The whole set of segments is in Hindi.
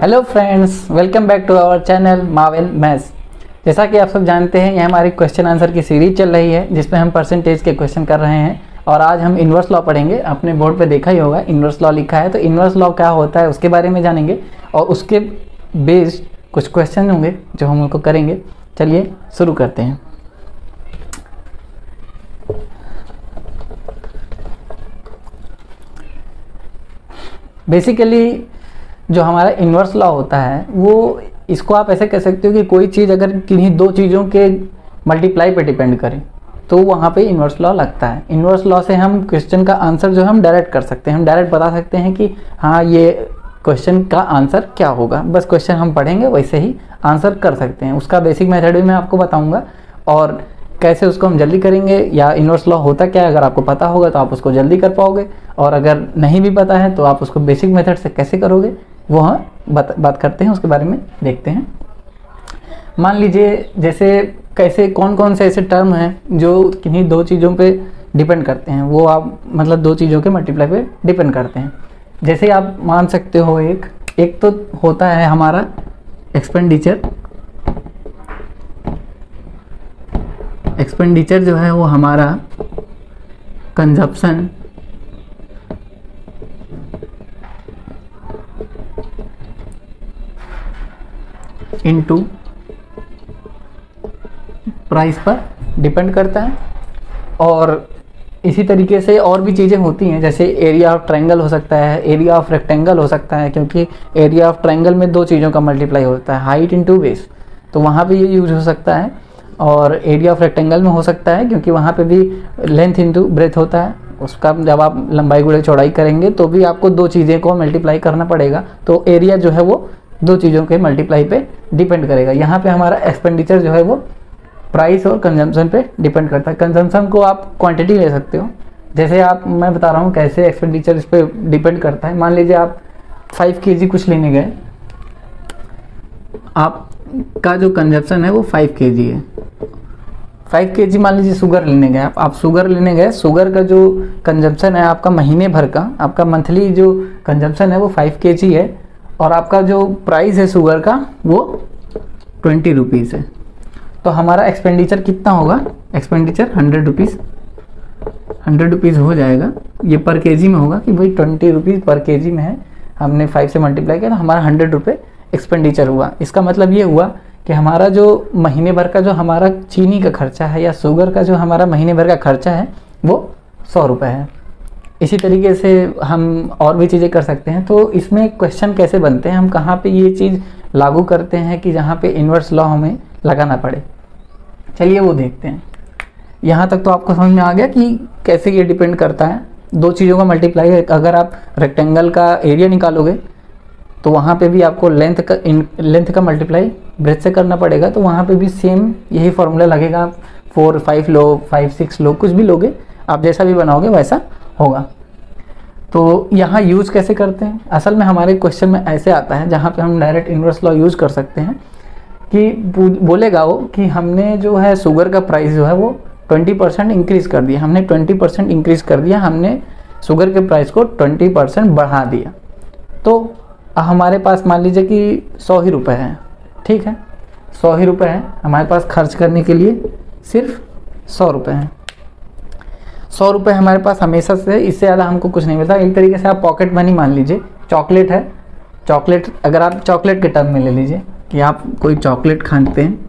Hello friends, welcome back to our channel Marvel Maths. जैसा कि आप सब जानते हैं, यह हमारी क्वेश्चन आंसर की सीरीज चल रही है जिसमें हम परसेंटेज के क्वेश्चन कर रहे हैं। और आज हम इन्वर्स लॉ पढ़ेंगे। अपने बोर्ड पे देखा ही होगा इन्वर्स लॉ लिखा है, तो इन्वर्स लॉ क्या होता है उसके बारे में जानेंगे और उसके बेस्ड कुछ क्वेश्चन होंगे जो हम उनको करेंगे। चलिए शुरू करते हैं। बेसिकली जो हमारा इन्वर्स लॉ होता है वो, इसको आप ऐसे कह सकते हो कि कोई चीज़ अगर किन्हीं दो चीज़ों के मल्टीप्लाई पे डिपेंड करे तो वहाँ पे इन्वर्स लॉ लगता है। इन्वर्स लॉ से हम क्वेश्चन का आंसर जो हम डायरेक्ट कर सकते हैं, हम डायरेक्ट बता सकते हैं कि हाँ ये क्वेश्चन का आंसर क्या होगा। बस क्वेश्चन हम पढ़ेंगे वैसे ही आंसर कर सकते हैं। उसका बेसिक मेथड भी मैं आपको बताऊँगा और कैसे उसको हम जल्दी करेंगे, या इन्वर्स लॉ होता क्या है अगर आपको पता होगा तो आप उसको जल्दी कर पाओगे, और अगर नहीं भी पता है तो आप उसको बेसिक मेथड से कैसे करोगे वो हम बात करते हैं, उसके बारे में देखते हैं। मान लीजिए जैसे कैसे कौन कौन से ऐसे टर्म हैं जो किन्हीं दो चीज़ों पे डिपेंड करते हैं, वो आप मतलब दो चीज़ों के मल्टीप्लाई पे डिपेंड करते हैं। जैसे आप मान सकते हो एक तो होता है हमारा एक्सपेंडिचर। एक्सपेंडिचर जो है वो हमारा कंजप्शन इनटू प्राइस पर डिपेंड करता है। और इसी तरीके से और भी चीज़ें होती हैं, जैसे एरिया ऑफ ट्रायंगल हो सकता है, एरिया ऑफ रेक्टेंगल हो सकता है, क्योंकि एरिया ऑफ ट्रायंगल में दो चीज़ों का मल्टीप्लाई होता है, हाइट इनटू बेस, तो वहाँ पे ये यूज हो सकता है। और एरिया ऑफ रेक्टेंगल में हो सकता है क्योंकि वहाँ पे भी लेंथ इनटू ब्रेथ होता है, उसका जब आप लंबाई गुणे चौड़ाई करेंगे तो भी आपको दो चीज़ें को मल्टीप्लाई करना पड़ेगा, तो एरिया जो है वो दो चीज़ों के मल्टीप्लाई पे डिपेंड करेगा। यहाँ पे हमारा एक्सपेंडिचर जो है वो प्राइस और कंजम्पशन पे डिपेंड करता है। कंजम्पशन को आप क्वांटिटी ले सकते हो, जैसे मैं बता रहा हूँ कैसे एक्सपेंडिचर इस पे डिपेंड करता है। मान लीजिए आप 5 kg कुछ लेने गए, आपका जो कंजम्पशन है वो 5 kg है। 5 kg मान लीजिए शुगर लेने गए आप शुगर लेने गए, शुगर का जो कंजम्पशन है आपका महीने भर का, आपका मंथली जो कंजम्पशन है वो 5 kg है, और आपका जो प्राइस है शुगर का वो 20 रुपीज़ है। तो हमारा एक्सपेंडिचर कितना होगा? एक्सपेंडिचर 100 रुपीज़, 100 रुपीज़ हो जाएगा। ये पर केजी में होगा कि भाई 20 रुपीज़ पर केजी में है, हमने 5 से मल्टीप्लाई किया तो हमारा 100 रुपये एक्सपेंडिचर हुआ। इसका मतलब ये हुआ कि हमारा जो महीने भर का जो हमारा चीनी का खर्चा है या शुगर का जो हमारा महीने भर का खर्चा है वो 100 रुपये है। इसी तरीके से हम और भी चीज़ें कर सकते हैं। तो इसमें क्वेश्चन कैसे बनते हैं, हम कहाँ पे ये चीज़ लागू करते हैं कि जहाँ पे इन्वर्स लॉ हमें लगाना पड़े, चलिए वो देखते हैं। यहाँ तक तो आपको समझ में आ गया कि कैसे ये डिपेंड करता है दो चीज़ों का मल्टीप्लाई। अगर आप रेक्टेंगल का एरिया निकालोगे तो वहाँ पे भी आपको लेंथ का मल्टीप्लाई ब्रेथ से करना पड़ेगा, तो वहाँ पे भी सेम यही फॉर्मूला लगेगा। 4, 5 लो, 5, 6 लो, कुछ भी लोगे आप, जैसा भी बनाओगे वैसा होगा। तो यहाँ यूज कैसे करते हैं, असल में हमारे क्वेश्चन में ऐसे आता है जहाँ पे हम डायरेक्ट इन्वर्स लॉ यूज कर सकते हैं कि बोलेगा वो कि हमने जो है शुगर का प्राइस जो है वो 20% इंक्रीज़ कर दिया, हमने 20% इंक्रीज़ कर दिया, हमने शुगर के प्राइस को 20% बढ़ा दिया। तो हमारे पास मान लीजिए कि 100 ही रुपये हैं, ठीक है, 100 ही रुपये हैं हमारे पास खर्च करने के लिए, सिर्फ 100 रुपये हैं। 100 रुपये हमारे पास हमेशा से, इससे ज़्यादा हमको कुछ नहीं मिलता। एक तरीके से आप पॉकेट मनी मान लीजिए, चॉकलेट है, चॉकलेट अगर आप चॉकलेट के टर्म में ले लीजिए कि आप कोई चॉकलेट खाते हैं,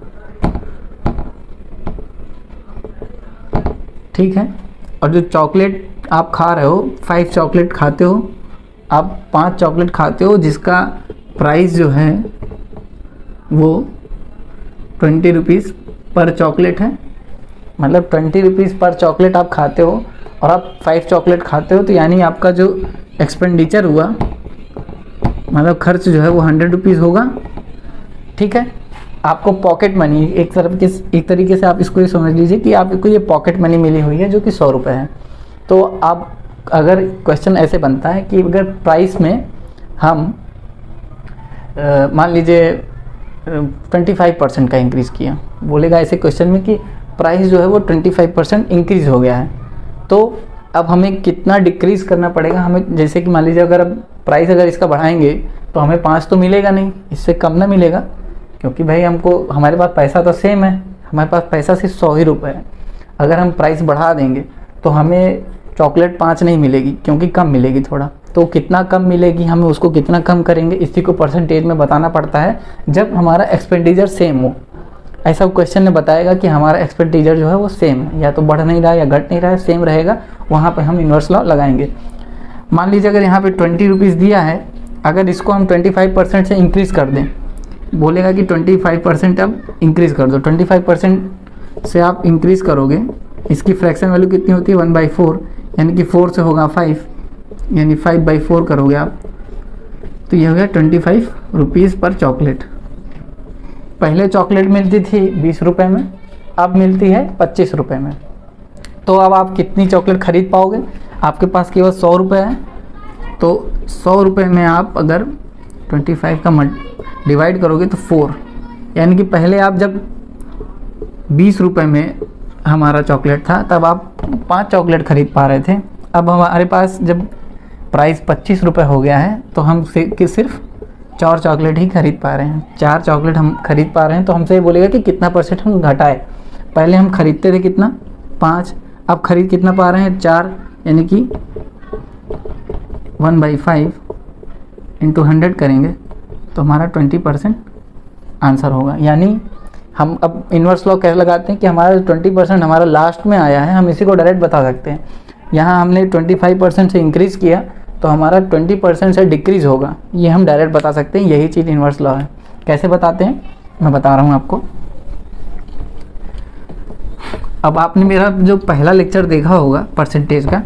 ठीक है, और जो चॉकलेट आप खा रहे हो 5 चॉकलेट खाते हो, आप 5 चॉकलेट खाते हो जिसका प्राइस जो है वो 20 रुपीज़ पर चॉकलेट है। मतलब 20 रुपीज़ पर चॉकलेट आप खाते हो और आप 5 चॉकलेट खाते हो, तो यानी आपका जो एक्सपेंडिचर हुआ, मतलब खर्च जो है वो 100 रुपीज़ होगा, ठीक है। आपको पॉकेट मनी एक तरीके से आप इसको ये समझ लीजिए कि आपको ये पॉकेट मनी मिली हुई है जो कि 100 रुपये है। तो आप अगर क्वेश्चन ऐसे बनता है कि अगर प्राइस में हम मान लीजिए 25% का इंक्रीज़ किया, बोलेगा ऐसे क्वेश्चन में कि प्राइस जो है वो 25% इंक्रीज़ हो गया है, तो अब हमें कितना डिक्रीज़ करना पड़ेगा हमें। जैसे कि मान लीजिए अगर प्राइस अगर इसका बढ़ाएंगे तो हमें 5 तो मिलेगा नहीं, इससे कम ना मिलेगा, क्योंकि भाई हमको हमारे पास पैसा तो सेम है, हमारे पास पैसा सिर्फ 100 ही रुपये है। अगर हम प्राइस बढ़ा देंगे तो हमें चॉकलेट 5 नहीं मिलेगी, क्योंकि कम मिलेगी थोड़ा। तो कितना कम मिलेगी, हमें उसको कितना कम करेंगे, इसी को परसेंटेज में बताना पड़ता है जब हमारा एक्सपेंडिचर सेम हो। ऐसा क्वेश्चन ने बताएगा कि हमारा एक्सपेंडिचर जो है वो सेम है, या तो बढ़ नहीं रहा है या घट नहीं रहा है, सेम रहेगा, वहाँ पे हम इन्वर्स लॉ लगाएंगे। मान लीजिए अगर यहाँ पे 20 रुपीज़ दिया है, अगर इसको हम 25% से इंक्रीज़ कर दें, बोलेगा कि 25% अब इंक्रीज़ कर दो। 25% से आप इंक्रीज़ करोगे, इसकी फ्रैक्शन वैल्यू कितनी होती है 1/4, यानी कि 4 से होगा 5, यानी 5/4 करोगे आप, तो ये हो गया 25 रुपीज़ पर चॉकलेट। पहले चॉकलेट मिलती थी 20 रुपये में, अब मिलती है 25 रुपये में। तो अब आप कितनी चॉकलेट ख़रीद पाओगे, आपके पास केवल 100 रुपये है, तो 100 रुपये में आप अगर 25 का डिवाइड करोगे तो 4, यानी कि पहले आप जब 20 रुपये में हमारा चॉकलेट था तब आप 5 चॉकलेट ख़रीद पा रहे थे। अब हमारे पास जब प्राइस 25 रुपये हो गया है तो हम सिर्फ 4 चॉकलेट ही खरीद पा रहे हैं, 4 चॉकलेट हम खरीद पा रहे हैं। तो हमसे ये बोलेगा कि कितना परसेंट हम घटाए। पहले हम खरीदते थे कितना 5, अब खरीद कितना पा रहे हैं 4, यानी कि 1/5 इंटू 100 करेंगे तो हमारा 20% आंसर होगा। यानी हम अब इन्वर्स लॉ कैसे लगाते हैं कि हमारा 20% हमारा लास्ट में आया है, हम इसी को डायरेक्ट बता सकते हैं। यहाँ हमने 25% से इंक्रीज़ किया तो हमारा 20% से डिक्रीज़ होगा, ये हम डायरेक्ट बता सकते हैं। यही चीज़ इन्वर्स लॉ है। कैसे बताते हैं मैं बता रहा हूँ आपको। अब आपने मेरा जो पहला लेक्चर देखा होगा परसेंटेज का,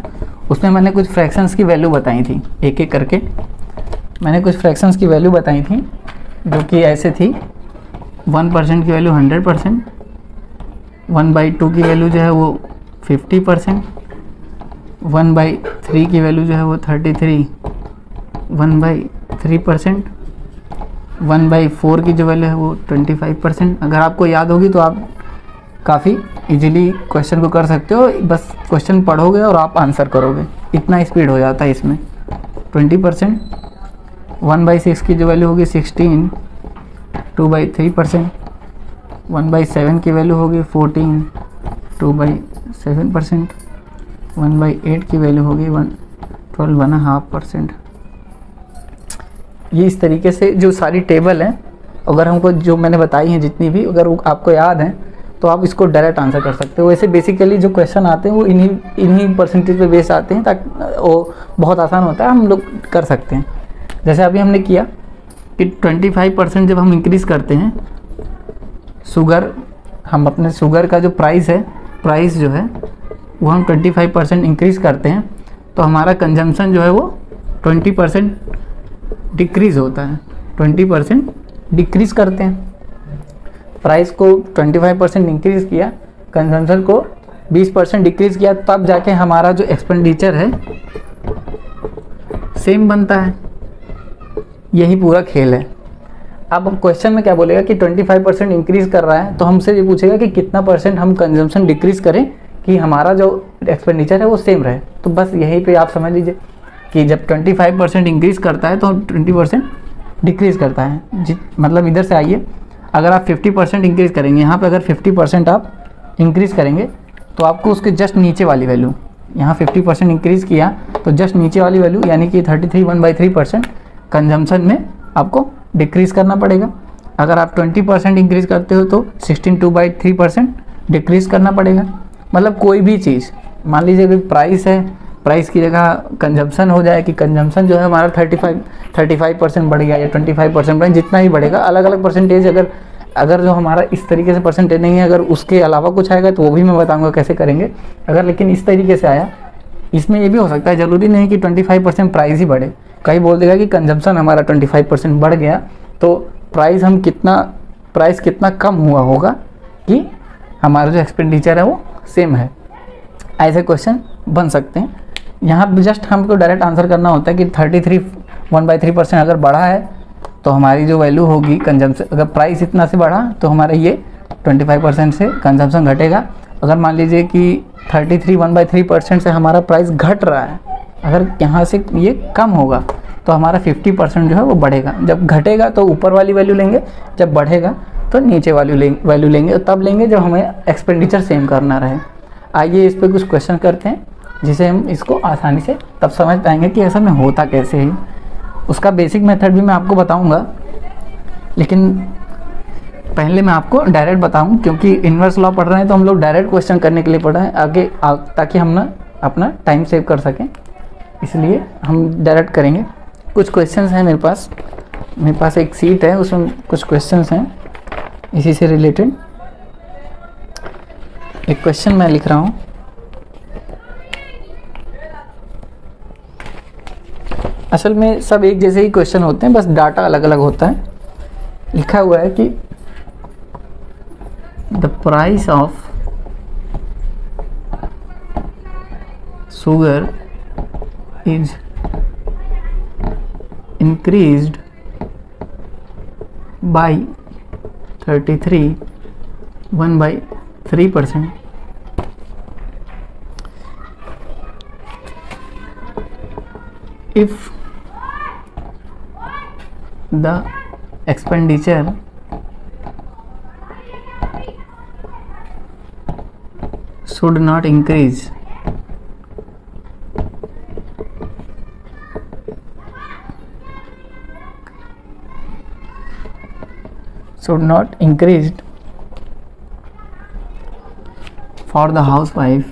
उसमें मैंने कुछ फ्रैक्शंस की वैल्यू बताई थी, एक एक करके मैंने कुछ फ्रैक्शंस की वैल्यू बताई थी, जो कि ऐसे थी 1% की वैल्यू 100%, 1/2 की वैल्यू जो है वो 50%, 1/3 की वैल्यू जो है वो 33, 1/3%, 1/4 की जो वैल्यू है वो 25%। अगर आपको याद होगी तो आप काफ़ी इजीली क्वेश्चन को कर सकते हो, बस क्वेश्चन पढ़ोगे और आप आंसर करोगे, इतना स्पीड हो जाता है इसमें। 20%, 1/6 की जो वैल्यू होगी 16, 2/3%, 1/7 की वैल्यू होगी 14, 2/7%, 1/8 की वैल्यू होगी 12.5%। ये इस तरीके से जो सारी टेबल हैं, अगर हमको जो मैंने बताई हैं जितनी भी, अगर आपको याद है तो आप इसको डायरेक्ट आंसर कर सकते हो। वैसे बेसिकली जो क्वेश्चन आते हैं वो इन्हीं परसेंटेज पे बेस आते हैं, ताकि वो बहुत आसान होता है, हम लोग कर सकते हैं। जैसे अभी हमने किया कि 25% जब हम इंक्रीज़ करते हैं शुगर, हम अपने शुगर का जो प्राइस जो है वो हम 25% इंक्रीज़ करते हैं, तो हमारा कंजम्पशन जो है वो 20% डिक्रीज़ होता है। 20% डिक्रीज़ करते हैं, प्राइस को 25% इंक्रीज़ किया, कंजम्पशन को 20% डिक्रीज़ किया, तब जाके हमारा जो एक्सपेंडिचर है सेम बनता है। यही पूरा खेल है। अब क्वेश्चन में क्या बोलेगा कि 25% इंक्रीज़ कर रहा है, तो हमसे ये पूछेगा कि कितना परसेंट हम कंजम्पशन डिक्रीज़ करें कि हमारा जो एक्सपेंडिचर है वो सेम रहे। तो बस यहीं पे आप समझ लीजिए कि जब 25% इंक्रीज़ करता है तो 20% डिक्रीज़ करता है। मतलब इधर से आइए, अगर आप 50% इंक्रीज़ करेंगे, यहाँ पे अगर 50% आप इंक्रीज़ करेंगे तो आपको उसके जस्ट नीचे वाली वैल्यू, यहाँ 50% इंक्रीज़ किया तो जस्ट नीचे वाली वैल्यू यानी कि 33 1/3% कंजम्पशन में आपको डिक्रीज़ करना पड़ेगा। अगर आप 20% इंक्रीज़ करते हो तो 16 2/3% डिक्रीज़ करना पड़ेगा। मतलब कोई भी चीज़, मान लीजिए कि प्राइस है, प्राइस की जगह कंजम्पशन हो जाए कि कंजम्पशन जो है हमारा 35% बढ़ गया या 25% बढ़, जितना ही बढ़ेगा, अलग अलग परसेंटेज। अगर जो हमारा इस तरीके से परसेंटेज नहीं है, अगर उसके अलावा कुछ आएगा तो वो भी मैं बताऊंगा कैसे करेंगे। अगर लेकिन इस तरीके से आया, इसमें ये भी हो सकता है, ज़रूरी नहीं कि 25% प्राइस ही बढ़े। कहीं बोल देगा कि कंजम्पशन हमारा 25% बढ़ गया तो प्राइस कितना कम हुआ होगा कि हमारा जो एक्सपेंडिचर है वो सेम है। ऐसे क्वेश्चन बन सकते हैं। यहाँ जस्ट हमको डायरेक्ट आंसर करना होता है कि 33 1/3% अगर बढ़ा है तो हमारी जो वैल्यू होगी कंजम्पशन, अगर प्राइस इतना से बढ़ा तो हमारा ये 25% से कंजम्पशन घटेगा। अगर मान लीजिए कि 33 1/3% से हमारा प्राइस घट रहा है, अगर यहाँ से ये कम होगा तो हमारा 50% जो है वो बढ़ेगा। जब घटेगा तो ऊपर वाली वैल्यू लेंगे, जब बढ़ेगा तो नीचे वाली वैल्यू लेंगे, और तब लेंगे जब हमें एक्सपेंडिचर सेम करना रहे। आइए इस पर कुछ क्वेश्चन करते हैं, जिसे हम इसको आसानी से तब समझ पाएंगे कि असल में होता कैसे है। उसका बेसिक मेथड भी मैं आपको बताऊंगा, लेकिन पहले मैं आपको डायरेक्ट बताऊं, क्योंकि इन्वर्स लॉ पढ़ रहे हैं तो हम लोग डायरेक्ट क्वेश्चन करने के लिए पढ़ रहे हैं आगे ताकि हम ना अपना टाइम सेव कर सकें, इसलिए हम डायरेक्ट करेंगे। कुछ क्वेश्चंस हैं मेरे पास एक सीट है, उसमें कुछ क्वेश्चंस हैं इसी से रिलेटेड। एक क्वेश्चन मैं लिख रहा हूँ। असल में सब एक जैसे ही क्वेश्चन होते हैं, बस डाटा अलग अलग होता है। लिखा हुआ है कि the price of sugar is increased by 1/3%. If the expenditure should not increase, for the housewife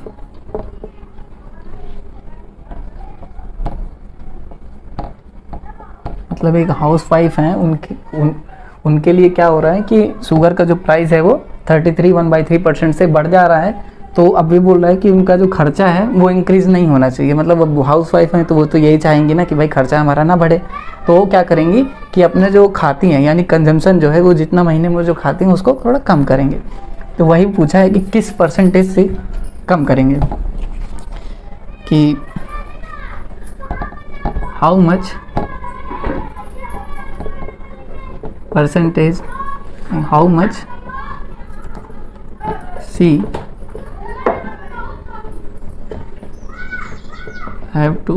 मतलब एक हाउसवाइफ हैं, उनके लिए क्या हो रहा है कि शुगर का जो प्राइस है वो 1/3% से बढ़ जा रहा है। तो अब भी बोल रहा है कि उनका जो खर्चा है वो इंक्रीज़ नहीं होना चाहिए। मतलब अब हाउसवाइफ हैं तो वो तो यही चाहेंगी ना कि भाई खर्चा हमारा ना बढ़े। तो वो क्या करेंगी कि अपने जो खाती हैं, यानी कंजम्पशन जो है वो जितना महीने में जो खाती हैं उसको थोड़ा कम करेंगे। तो वही पूछा है कि किस परसेंटेज से कम करेंगे, कि how much percentage, how much see have to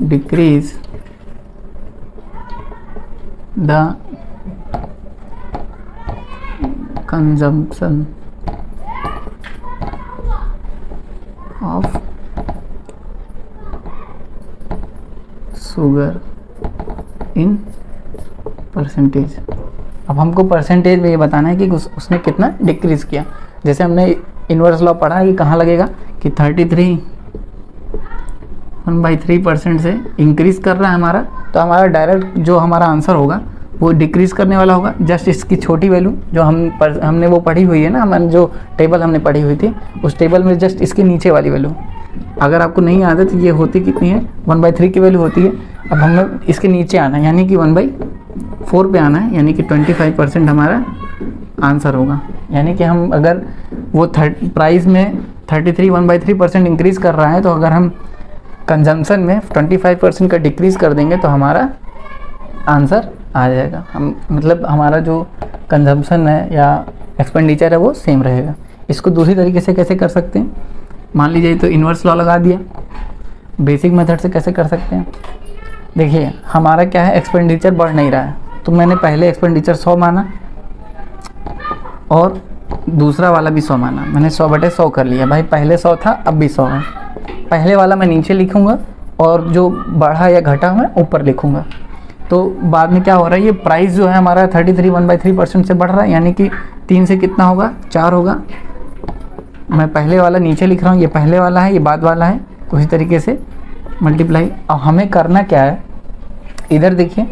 decrease the consumption of sugar in percentage. अब हमको परसेंटेज में ये बताना है कि उसने कितना डिक्रीज़ किया। जैसे हमने इन्वर्स लॉ पढ़ा कि कहाँ लगेगा कि 1/3% से इंक्रीज़ कर रहा है हमारा, तो हमारा डायरेक्ट जो हमारा आंसर होगा वो डिक्रीज़ करने वाला होगा। जस्ट इसकी छोटी वैल्यू जो हमने वो पढ़ी हुई है ना, हमने जो टेबल हमने पढ़ी हुई थी उस टेबल में जस्ट इसके नीचे वाली वैल्यू, अगर आपको नहीं याद है तो ये होती कितनी है, 1/3 की वैल्यू होती है। अब हमें इसके नीचे आना है, यानी कि 1/4 पे आना है, यानी कि 25% हमारा आंसर होगा। यानी कि हम अगर वो प्राइस में 1/3% इंक्रीज़ कर रहा है, तो अगर हम कंजम्पशन में 25% का डिक्रीज़ कर देंगे तो हमारा आंसर आ जाएगा। हम मतलब हमारा जो कंजम्पशन है या एक्सपेंडिचर है वो सेम रहेगा। इसको दूसरी तरीके से कैसे कर सकते हैं, मान लीजिए तो इन्वर्स लॉ लगा दिया। बेसिक मेथड से कैसे कर सकते हैं, देखिए हमारा क्या है, एक्सपेंडिचर बढ़ नहीं रहा है, तो मैंने पहले एक्सपेंडिचर 100 माना और दूसरा वाला भी 100 माना, मैंने 100/100 कर लिया। भाई पहले 100 था, अब भी 100 है। पहले वाला मैं नीचे लिखूंगा और जो बढ़ा या घटा मैं ऊपर लिखूंगा। तो बाद में क्या हो रहा है, ये प्राइस जो है हमारा 1/3% से बढ़ रहा है, यानी कि 3 से कितना होगा, 4 होगा। मैं पहले वाला नीचे लिख रहा हूँ, ये पहले वाला है, ये बाद वाला है, तो इसी तरीके से मल्टीप्लाई। अब हमें करना क्या है, इधर देखिए,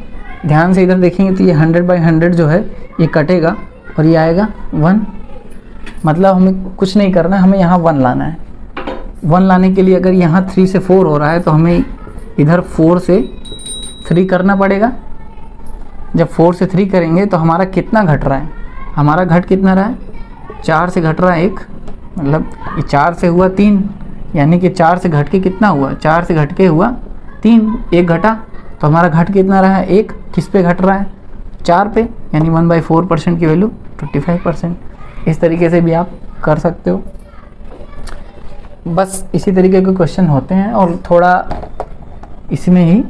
ध्यान से इधर देखेंगे तो ये 100/100 जो है ये कटेगा और ये आएगा 1। मतलब हमें कुछ नहीं करना है, हमें यहाँ 1 लाना है। 1 लाने के लिए अगर यहाँ 3 से 4 हो रहा है तो हमें इधर 4 से 3 करना पड़ेगा। जब 4 से 3 करेंगे तो हमारा कितना घट रहा है, हमारा घट कितना रहा है, 4 से घट रहा है 1, मतलब ये 4 से हुआ 3, यानी कि 4 से घट के कितना हुआ, 4 से घट के हुआ 3, 1 घटा, तो हमारा घट कितना रहा है 1। किस पे घट रहा है, 4 पे, यानी 1/4% की वैल्यू 25%। इस तरीके से भी आप कर सकते हो। बस इसी तरीके के क्वेश्चन होते हैं और थोड़ा इसमें ही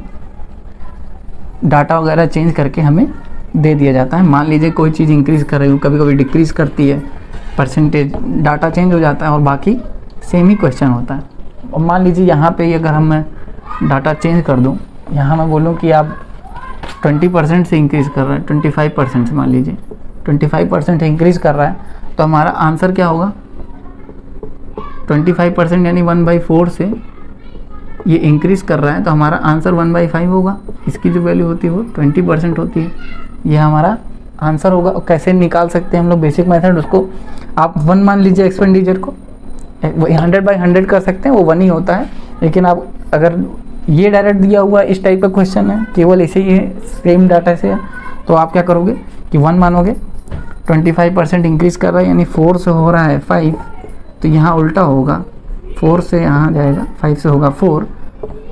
डाटा वगैरह चेंज करके हमें दे दिया जाता है। मान लीजिए कोई चीज़ इंक्रीज़ कर रही हो, कभी कभी डिक्रीज़ करती है, परसेंटेज डाटा चेंज हो जाता है और बाकी सेम ही क्वेश्चन होता है। और मान लीजिए यहाँ पे अगर हम मैं डाटा चेंज कर दूँ, यहाँ मैं बोलूँ कि आप 20% से इंक्रीज़ कर रहा है, 25% से, मान लीजिए 25% इंक्रीज़ कर रहा है, तो हमारा आंसर क्या होगा? 25% यानी 1/4 से ये इंक्रीज़ कर रहा है, तो हमारा आंसर 1/5 होगा। इसकी जो वैल्यू होती है वो 20% होती है, ये हमारा आंसर होगा। और कैसे निकाल सकते हैं हम लोग? बेसिक मेथड, उसको आप 1 मान लीजिए एक्सपेंडिचर को, 100/100 कर सकते हैं, वो 1 ही होता है। लेकिन आप अगर ये डायरेक्ट दिया हुआ इस टाइप का क्वेश्चन है, केवल ऐसे ही है, सेम डाटा से है, तो आप क्या करोगे कि 1 मानोगे। 25% इंक्रीज़ कर रहा है यानी 4 से हो रहा है 5, तो यहाँ उल्टा होगा, 4 से यहाँ जाएगा, 5 से होगा 4।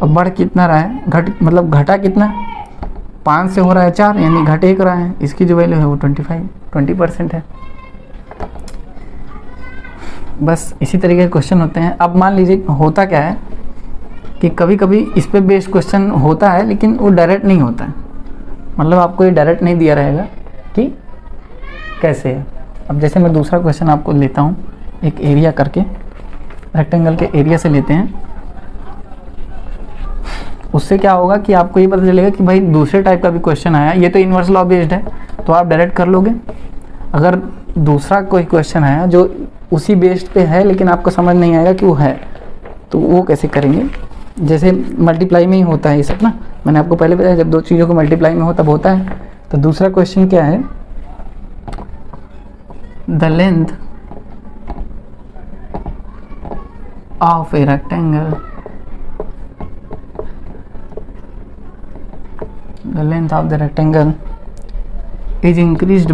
अब बढ़ कितना रहा है? मतलब घटा कितना? 5 से हो रहा है 4 यानी घट 1 रहा है। इसकी जो वैल्यू है वो 20% है। बस इसी तरीके के क्वेश्चन होते हैं। अब मान लीजिए होता क्या है कि कभी कभी इस पे बेस्ड क्वेश्चन होता है, लेकिन वो डायरेक्ट नहीं होता है। मतलब आपको ये डायरेक्ट नहीं दिया रहेगा कि कैसे है। अब जैसे मैं दूसरा क्वेश्चन आपको लेता हूँ, एक एरिया करके, रेक्टेंगल के एरिया से लेते हैं। उससे क्या होगा कि आपको ये पता चलेगा कि भाई दूसरे टाइप का भी क्वेश्चन आया, ये तो इन्वर्स लॉ बेस्ड है तो आप डायरेक्ट कर लोगे। अगर दूसरा कोई क्वेश्चन आया जो उसी बेस्ड पे है लेकिन आपको समझ नहीं आएगा कि वो है, तो वो कैसे करेंगे? जैसे मल्टीप्लाई में ही होता है ये सब ना, मैंने आपको पहले बताया, जब दो चीज़ों को मल्टीप्लाई में हो तब होता है। तो दूसरा क्वेश्चन क्या है? The length of a rectangle, the length of the rectangle is increased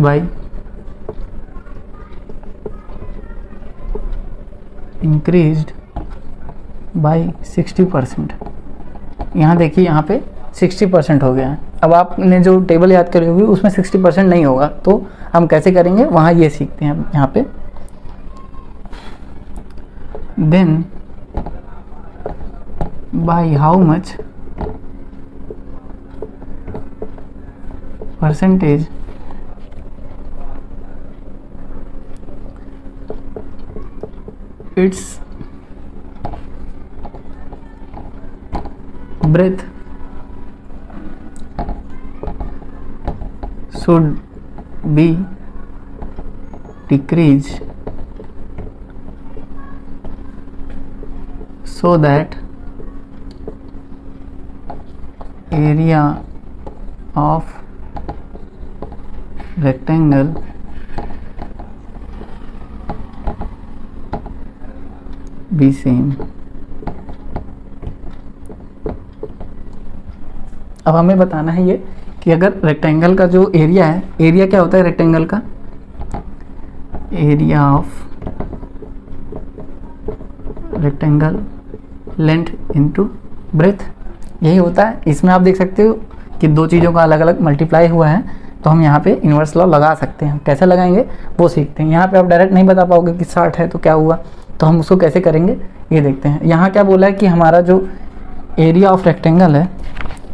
by 60%। यहाँ देखिए, यहाँ पे 60% हो गया है। अब आपने जो टेबल याद करी होगी उसमें 60% नहीं होगा, तो हम कैसे करेंगे वहाँ ये सीखते हैं यहाँ पे। Then by how much percentage its breadth should be decreased so that area of rectangle be same। अब हमें बताना है ये कि अगर रेक्टेंगल का जो एरिया है, एरिया क्या होता है रेक्टेंगल का? Area of rectangle length into breadth, यही होता है। इसमें आप देख सकते हो कि दो चीज़ों का अलग अलग मल्टीप्लाई हुआ है, तो हम यहाँ पे इन्वर्स लॉ लगा सकते हैं। कैसे लगाएंगे वो सीखते हैं। यहाँ पे आप डायरेक्ट नहीं बता पाओगे कि 60 है तो क्या हुआ, तो हम उसको कैसे करेंगे ये देखते हैं। यहाँ क्या बोला है कि हमारा जो एरिया ऑफ रेक्टेंगल है,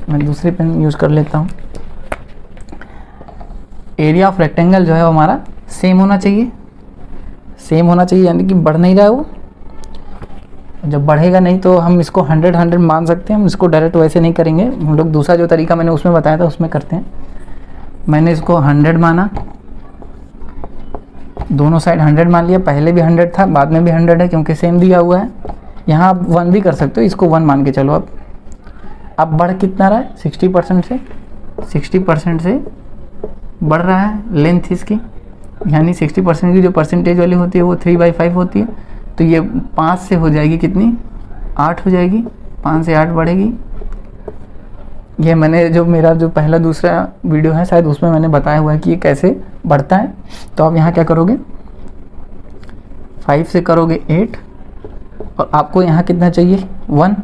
मैं दूसरी पेन यूज़ कर लेता हूँ। एरिया ऑफ रेक्टेंगल जो है वो हमारा सेम होना चाहिए, सेम होना चाहिए, यानी कि बढ़ नहीं रहा है वो। जब बढ़ेगा नहीं तो हम इसको 100 मान सकते हैं। हम इसको डायरेक्ट वैसे नहीं करेंगे, हम लोग दूसरा जो तरीका मैंने उसमें बताया था उसमें करते हैं। मैंने इसको 100 माना, दोनों साइड 100 मान लिया। पहले भी 100 था, बाद में भी 100 है क्योंकि सेम दिया हुआ है। यहाँ आप 1 भी कर सकते हो, इसको 1 मान के चलो। अब बढ़ कितना रहा है? 60% से 60% से बढ़ रहा है लेंथ इसकी, यानी 60% की जो परसेंटेज वाली होती है वो 3/5 होती है। तो ये 5 से हो जाएगी कितनी? 8 हो जाएगी। 5 से 8 बढ़ेगी। ये मैंने जो मेरा जो पहला दूसरा वीडियो है शायद उसमें मैंने बताया हुआ है कि ये कैसे बढ़ता है। तो आप यहाँ क्या करोगे? 5 से करोगे 8 और आपको यहाँ कितना चाहिए? 1।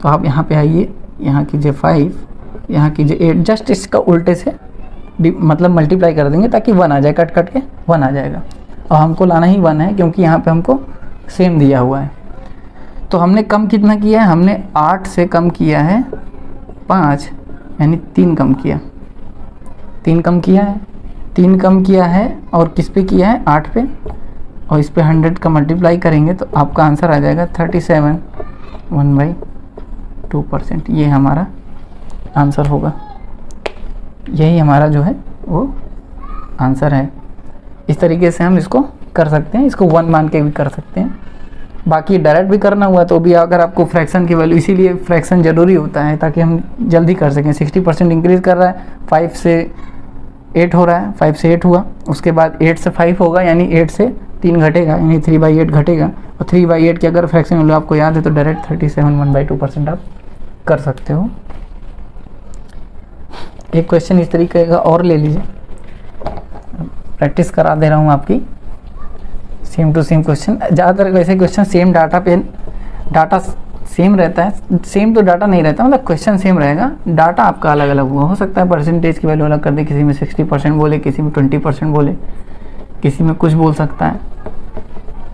तो आप यहाँ पे आइए, यहाँ कीजिए 5, यहाँ कीजिए 8। जस्ट इसका उल्टे से मतलब मल्टीप्लाई कर देंगे ताकि 1 आ जाए, कट कट के 1 आ जाएगा। और हमको लाना ही 1 है क्योंकि यहाँ पे हमको सेम दिया हुआ है। तो हमने कम कितना किया है? हमने 8 से कम किया है 5 यानी 3 कम किया, 3 कम किया है, 3 कम किया है और किस पे किया है 8 पे, और इस पे 100 का मल्टीप्लाई करेंगे तो आपका आंसर आ जाएगा 37 1/2%। ये हमारा आंसर होगा, यही हमारा जो है वो आंसर है। इस तरीके से हम इसको कर सकते हैं, इसको 1 मान के भी कर सकते हैं। बाकी डायरेक्ट भी करना हुआ तो भी अगर आपको फ्रैक्शन की वैल्यू, इसीलिए फ्रैक्शन ज़रूरी होता है ताकि हम जल्दी कर सकें। 60% इंक्रीज़ कर रहा है, 5 से 8 हो रहा है, 5 से 8 हुआ, उसके बाद 8 से 5 होगा यानी 8 से 3 घटेगा यानी 3/8 घटेगा, और 3/8 की अगर फ्रैक्शन वैल्यू आपको याद है तो डायरेक्ट 37 1/2% आप कर सकते हो। एक क्वेश्चन इस तरीके का और ले लीजिए, प्रैक्टिस करा दे रहा हूँ आपकी, सेम टू सेम क्वेश्चन। ज़्यादातर वैसे क्वेश्चन सेम डाटा पे, डाटा सेम रहता है, सेम तो डाटा नहीं रहता, मतलब क्वेश्चन सेम रहेगा, डाटा आपका अलग अलग हुआ हो सकता है, परसेंटेज की वैल्यू अलग कर दे, किसी में 60% बोले, किसी में 20% बोले, किसी में कुछ बोल सकता है।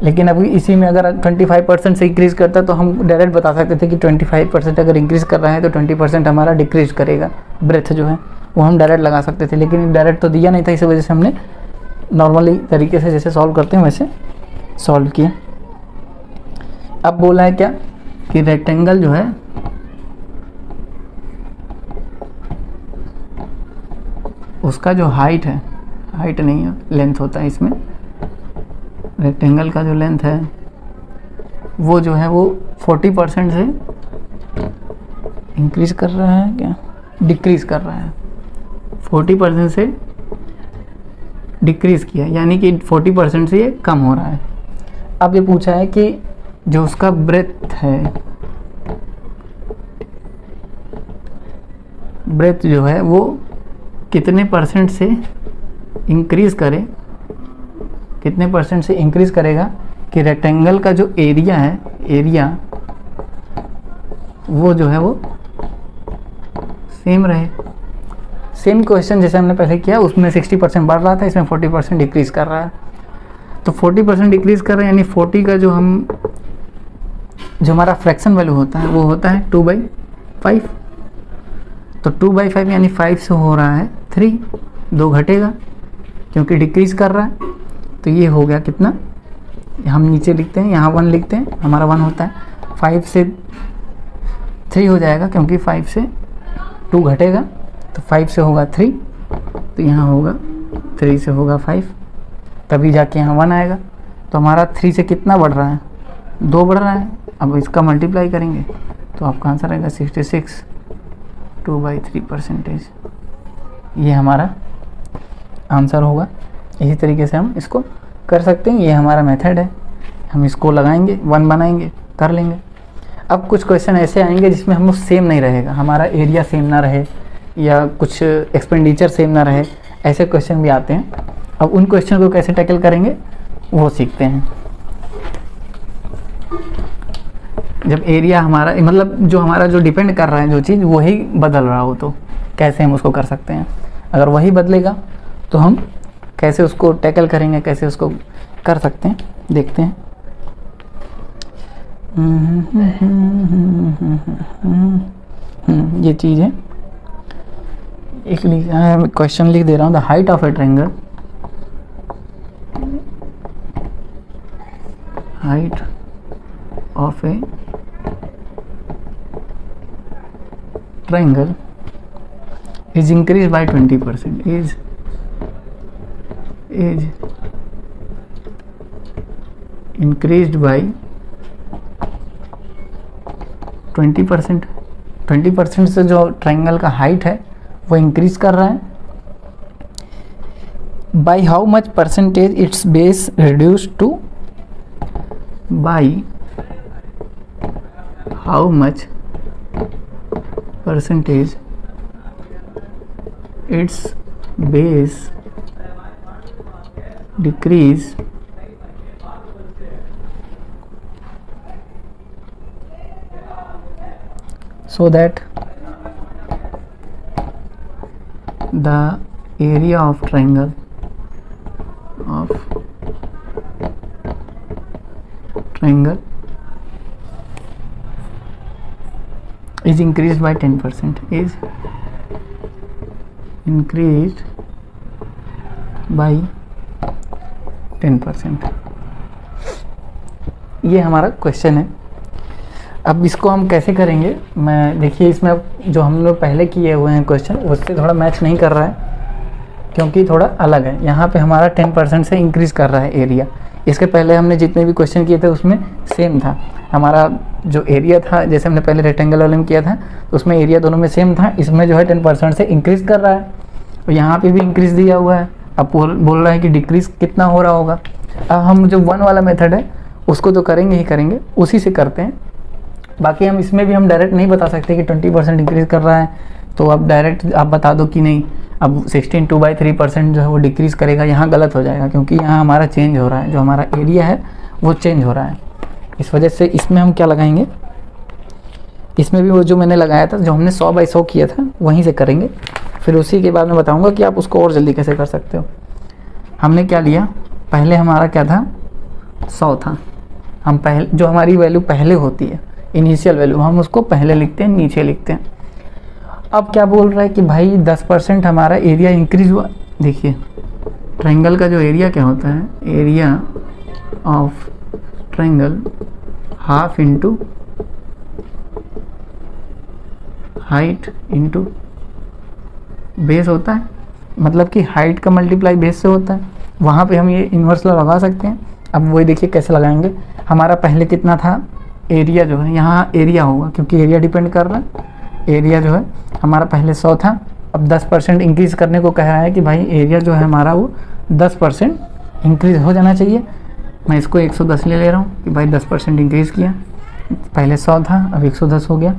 लेकिन अभी इसी में अगर 25% से इंक्रीज़ करता है तो हम डायरेक्ट बता सकते थे कि 25% अगर इंक्रीज़ कर रहा है तो 20% हमारा डिक्रीज करेगा, ब्रेथ जो है वो हम डायरेक्ट लगा सकते थे, लेकिन डायरेक्ट तो दिया नहीं था, इस वजह से हमने नॉर्मली तरीके से जैसे सॉल्व करते हैं वैसे सॉल्व किया। अब बोला है क्या कि रेक्टेंगल जो है उसका जो हाइट है, हाइट नहीं है लेंथ होता है इसमें, रेक्टेंगल का जो लेंथ है वो जो है वो 40% से इंक्रीज कर रहा है क्या, डिक्रीज कर रहा है, 40% से डिक्रीज किया यानी कि 40% से ये कम हो रहा है। अब ये पूछा है कि जो उसका ब्रेथ है, ब्रेथ जो है वो कितने परसेंट से इंक्रीज करे, कितने परसेंट से इंक्रीज करेगा कि रेक्टेंगल का जो एरिया है, एरिया वो जो है वो सेम रहे। सेम क्वेश्चन जैसे हमने पहले किया, उसमें 60% बढ़ रहा था, इसमें 40% डिक्रीज कर रहा है। तो 40% डिक्रीज कर रहा है यानी 40 का जो हमारा फ्रैक्शन वैल्यू होता है वो होता है 2/5। तो 2/5 यानी 5 से हो रहा है 3, 2 घटेगा क्योंकि डिक्रीज कर रहा है, तो ये हो गया कितना, हम नीचे लिखते हैं, यहाँ 1 लिखते हैं, हमारा 1 होता है, 5 से 3 हो जाएगा क्योंकि 5 से 2 घटेगा, तो 5 से होगा 3, तो यहाँ होगा 3 से होगा 5, तभी जाके यहाँ 1 आएगा। तो हमारा 3 से कितना बढ़ रहा है, 2 बढ़ रहा है। अब इसका मल्टीप्लाई करेंगे तो आपका आंसर आएगा 66, 2/3%। ये हमारा आंसर होगा। इसी तरीके से हम इसको कर सकते हैं, ये हमारा मेथड है, हम इसको लगाएंगे, 1 बनाएंगे, कर लेंगे। अब कुछ क्वेश्चन ऐसे आएंगे जिसमें हम लोग सेम नहीं रहेगा, हमारा एरिया सेम ना रहे या कुछ एक्सपेंडिचर सेम ना रहे, ऐसे क्वेश्चन भी आते हैं। अब उन क्वेश्चन को कैसे टैकल करेंगे वो सीखते हैं। जब एरिया हमारा मतलब जो हमारा जो डिपेंड कर रहा है जो चीज़ वही बदल रहा हो तो कैसे हम उसको कर सकते हैं, अगर वही बदलेगा तो हम कैसे उसको टैकल करेंगे, कैसे उसको कर सकते हैं, देखते हैं। ये चीज़ है, एक क्वेश्चन लिख दे रहा हूँ। The height of A triangle, height of A triangle is increased by 20%, is increased by 20%। 20% से जो ट्रायंगल का हाइट है वो इंक्रीज कर रहा है। By how much percentage its base reduce to, by how much percentage its base decrease so that the area of triangle is increase by 10%, is increase by 10%। ये हमारा क्वेश्चन है। अब इसको हम कैसे करेंगे, मैं देखिए इसमें जो हम लोग पहले किए हुए हैं क्वेश्चन उससे थोड़ा मैच नहीं कर रहा है, क्योंकि थोड़ा अलग है। यहाँ पे हमारा 10% से इंक्रीज़ कर रहा है एरिया। इसके पहले हमने जितने भी क्वेश्चन किए थे उसमें सेम था हमारा जो एरिया था, जैसे हमने पहले रेक्टेंगल वाले में किया था तो उसमें एरिया दोनों में सेम था। इसमें जो है 10% से इंक्रीज़ कर रहा है, तो यहाँ पे भी इंक्रीज़ दिया हुआ है। अब बोल रहा है कि डिक्रीज़ कितना हो रहा होगा। अब हम जो 1 वाला मेथड है उसको तो करेंगे ही करेंगे, उसी से करते हैं। बाकी हम इसमें भी हम डायरेक्ट नहीं बता सकते कि 20% इंक्रीज़ कर रहा है, तो अब डायरेक्ट आप बता दो कि नहीं अब 16/3% जो है वो डिक्रीज़ करेगा, यहाँ गलत हो जाएगा, क्योंकि यहाँ हमारा चेंज हो रहा है, जो हमारा एरिया है वो चेंज हो रहा है। इस वजह से इसमें हम क्या लगाएंगे, इसमें भी वो जो मैंने लगाया था, जो हमने 100/100 किया था वहीं से करेंगे। फिर उसी के बाद मैं बताऊँगा कि आप उसको और जल्दी कैसे कर सकते हो। हमने क्या लिया, पहले हमारा क्या था 100 था। हम पहले जो हमारी वैल्यू पहले होती है इनिशियल वैल्यू, हम उसको पहले लिखते हैं, नीचे लिखते हैं। अब क्या बोल रहा है कि भाई 10% हमारा एरिया इंक्रीज हुआ। देखिए ट्रायंगल का जो एरिया क्या होता है, area of triangle half into height into base होता है, मतलब कि हाइट का मल्टीप्लाई बेस से होता है। वहाँ पे हम ये इन्वर्स लगा सकते हैं। अब वही देखिए कैसे लगाएंगे। हमारा पहले कितना था एरिया, जो है यहाँ एरिया होगा क्योंकि एरिया डिपेंड कर रहा है। एरिया जो है हमारा पहले 100 था, अब 10% इंक्रीज़ करने को कह रहा है कि भाई एरिया जो है हमारा वो 10% इंक्रीज़ हो जाना चाहिए। मैं इसको 110 ले रहा हूँ कि भाई 10% इंक्रीज़ किया। पहले 100 था, अब 110 हो गया।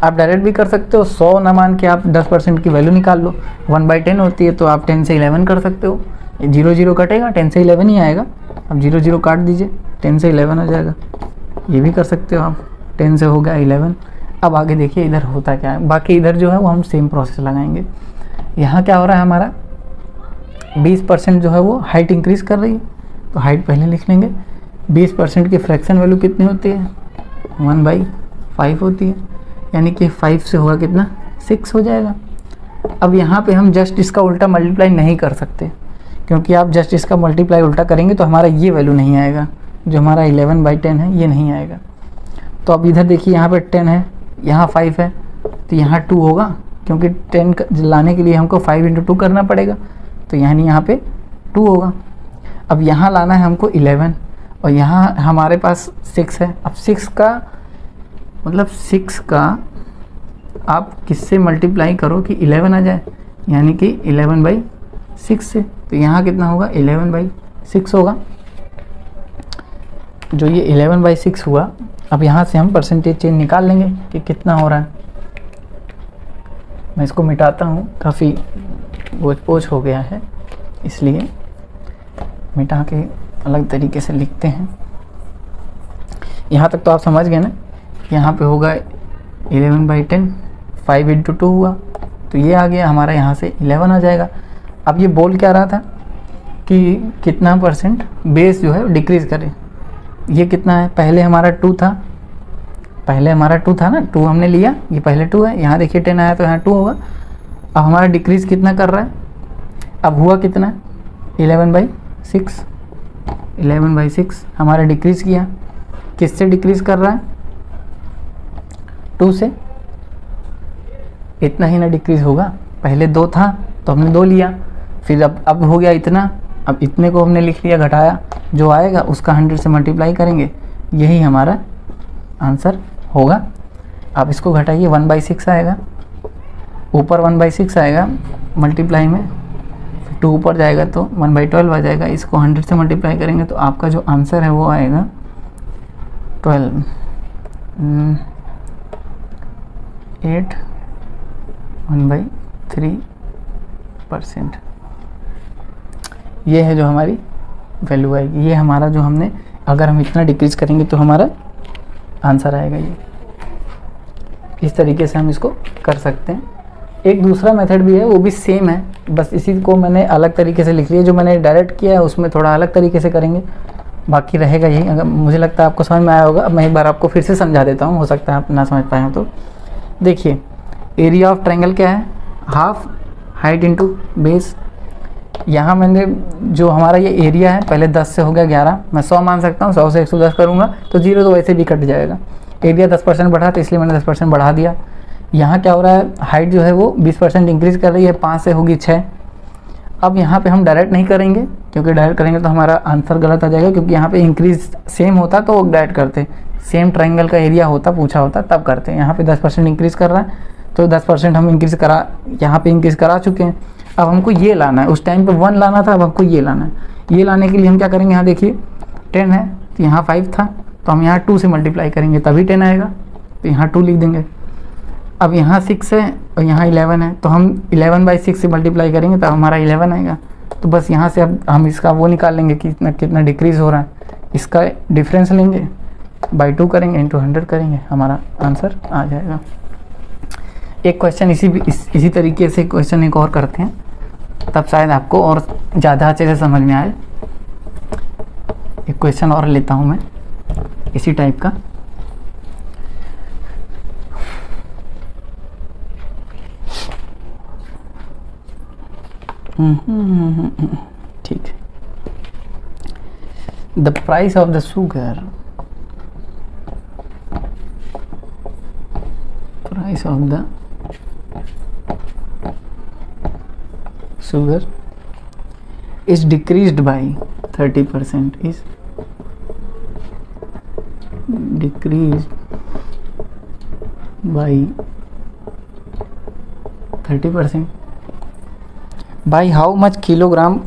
आप डायरेक्ट भी कर सकते हो, 100 ना मान के आप 10% की वैल्यू निकाल लो। 1/10 होती है तो आप 10 से 11 कर सकते हो। 0 0 कटेगा, 10 से 11 ही आएगा। अब 0 0 काट दीजिए, 10 से 11 आ जाएगा। ये भी कर सकते हो आप, 10 से हो गया 11। अब आगे देखिए इधर होता क्या है। बाकी इधर जो है वो हम सेम प्रोसेस लगाएंगे। यहाँ क्या हो रहा है हमारा 20% जो है वो हाइट इंक्रीज़ कर रही है, तो हाइट पहले लिख लेंगे। 20% की फ्रैक्शन वैल्यू कितनी होती है, 1/5 होती है, यानी कि 5 से होगा कितना 6 हो जाएगा। अब यहाँ पे हम जस्ट इसका उल्टा मल्टीप्लाई नहीं कर सकते, क्योंकि आप जस्ट इसका मल्टीप्लाई उल्टा करेंगे तो हमारा ये वैल्यू नहीं आएगा, जो हमारा 11/10 है ये नहीं आएगा। तो अब इधर देखिए यहाँ पे 10 है, यहाँ 5 है, तो यहाँ 2 होगा, क्योंकि 10 लाने के लिए हमको 5 × 2 करना पड़ेगा, तो यानी यहाँ पे 2 होगा। अब यहाँ लाना है हमको 11, और यहाँ हमारे पास 6 है। अब 6 का मतलब 6 का आप किससे मल्टीप्लाई करो कि 11 आ जाए, यानी कि 11/6 से। तो यहाँ कितना होगा 11/6 होगा, जो ये 11/6 हुआ। अब यहाँ से हम परसेंटेज चेंज निकाल लेंगे कि कितना हो रहा है। मैं इसको मिटाता हूँ, काफ़ी बोझ हो गया है, इसलिए मिटा के अलग तरीके से लिखते हैं। यहाँ तक तो आप समझ गए ना। यहाँ पे होगा 11/10, 5 × 2 हुआ, तो ये आ गया हमारा, यहाँ से 11 आ जाएगा। अब ये बोल क्या रहा था कि कितना % बेस जो है डिक्रीज़ करे। ये कितना है, पहले हमारा 2 था, पहले हमारा 2 था ना, 2 हमने लिया, ये पहले 2 है। यहाँ देखिए 10 आया तो यहाँ 2 होगा। अब हमारा डिक्रीज़ कितना कर रहा है, अब हुआ कितना 11/6, 11/6 हमारा डिक्रीज़ किया। किससे डिक्रीज़ कर रहा है, 2 से। इतना ही ना डिक्रीज़ होगा, पहले 2 था तो हमने 2 लिया, फिर अब हो गया इतना, अब इतने को हमने लिख लिया, घटाया, जो आएगा उसका 100 से मल्टीप्लाई करेंगे, यही हमारा आंसर होगा। आप इसको घटाइए, 1/6 आएगा, ऊपर 1/6 आएगा मल्टीप्लाई में, 2 ऊपर जाएगा तो 1/12 आ जाएगा। इसको 100 से मल्टीप्लाई करेंगे तो आपका जो आंसर है वो आएगा 12, 8, 1/3%। ये है जो हमारी वैल्यू आएगी। ये हमारा जो हमने, अगर हम इतना डिक्रीज़ करेंगे तो हमारा आंसर आएगा ये। इस तरीके से हम इसको कर सकते हैं। एक दूसरा मेथड भी है, वो भी सेम है, बस इसी को मैंने अलग तरीके से लिख लिया। जो मैंने डायरेक्ट किया है उसमें थोड़ा अलग तरीके से करेंगे, बाकी रहेगा यही। अगर मुझे लगता है आपको समझ में आया होगा। अब मैं एक बार आपको फिर से समझा देता हूँ, हो सकता है आप ना समझ पाए हो। तो देखिए, एरिया ऑफ ट्रायंगल क्या है, हाफ हाइट इंटू बेस। यहाँ मैंने जो हमारा ये एरिया है, पहले 10 से हो गया 11, मैं 100 मान सकता हूँ, 100 से 110 करूँगा तो 0 तो वैसे भी कट जाएगा। एरिया 10% बढ़ा तो इसलिए मैंने 10% बढ़ा दिया। यहाँ क्या हो रहा है, हाइट जो है वो 20% इंक्रीज़ कर रही है, 5 से होगी 6। अब यहाँ पे हम डायरेक्ट नहीं करेंगे, क्योंकि डायरेक्ट करेंगे तो हमारा आंसर गलत आ जाएगा, क्योंकि यहाँ पे इंक्रीज सेम होता तो वो डायरेक्ट करते, सेम ट्रायंगल का एरिया होता पूछा होता तब करते। यहाँ पे 10% इंक्रीज़ कर रहा है तो 10% हम इंक्रीज़ करा, यहाँ पे इंक्रीज़ करा चुके हैं। अब हमको ये लाना है, उस टाइम पे 1 लाना था, अब हमको ये लाना है। ये लाने के लिए हम क्या करेंगे, यहाँ देखिए 10 है तो यहाँ 5 था, तो हम यहाँ 2 से मल्टीप्लाई करेंगे तभी 10 आएगा, तो यहाँ 2 लिख देंगे। अब यहाँ 6 है और यहाँ 11 है, तो हम 11/6 से मल्टीप्लाई करेंगे तब हमारा 11 आएगा। तो बस यहाँ से अब हम इसका वो निकाल लेंगे कि कितना डिक्रीज़ हो रहा है, इसका डिफरेंस लेंगे, बाई 2 करेंगे, इंटू 100 करेंगे, हमारा आंसर आ जाएगा। एक क्वेश्चन इसी तरीके से क्वेश्चन एक और करते हैं, तब शायद आपको और ज़्यादा अच्छे से समझ में आए। एक क्वेश्चन और लेता हूँ मैं इसी टाइप का। ठीक है। The price of the sugar, price of the sugar is decreased by 30%, is decreased by 30%, by how much kilogram।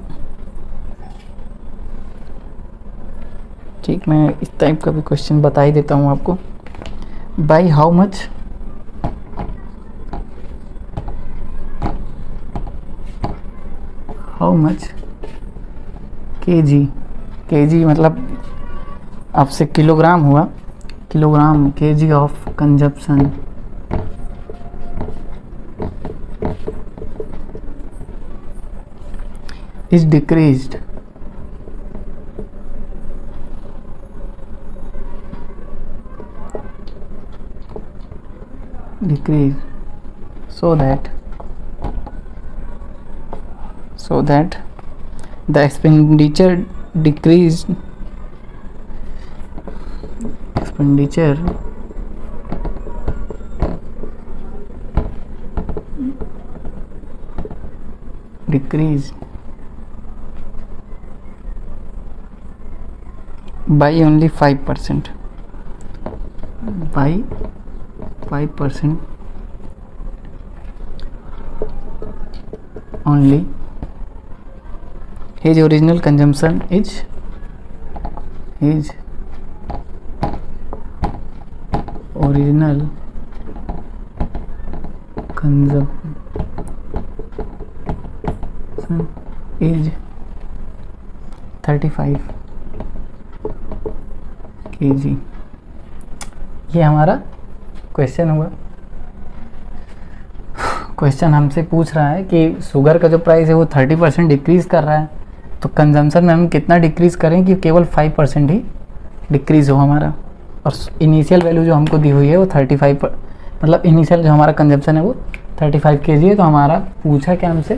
ठीक, मैं इस टाइप का भी क्वेश्चन बता ही देता हूँ आपको। by how much kg मतलब आपसे किलोग्राम हुआ, kilogram kg of consumption is decreased so that the expenditure decreased, by only 5%, by 5% only. His original consumption is original consumption is 35 kg। ये हमारा क्वेश्चन हुआ। क्वेश्चन हमसे पूछ रहा है कि शुगर का जो प्राइस है वो 30% डिक्रीज़ कर रहा है, तो कंजम्पशन में हम कितना डिक्रीज़ करें कि केवल 5% ही डिक्रीज़ हो हमारा। और इनिशियल वैल्यू जो हमको दी हुई है वो 35 मतलब इनिशियल जो हमारा कंजम्पशन है वो 35 kg है। तो हमारा पूछा क्या हमसे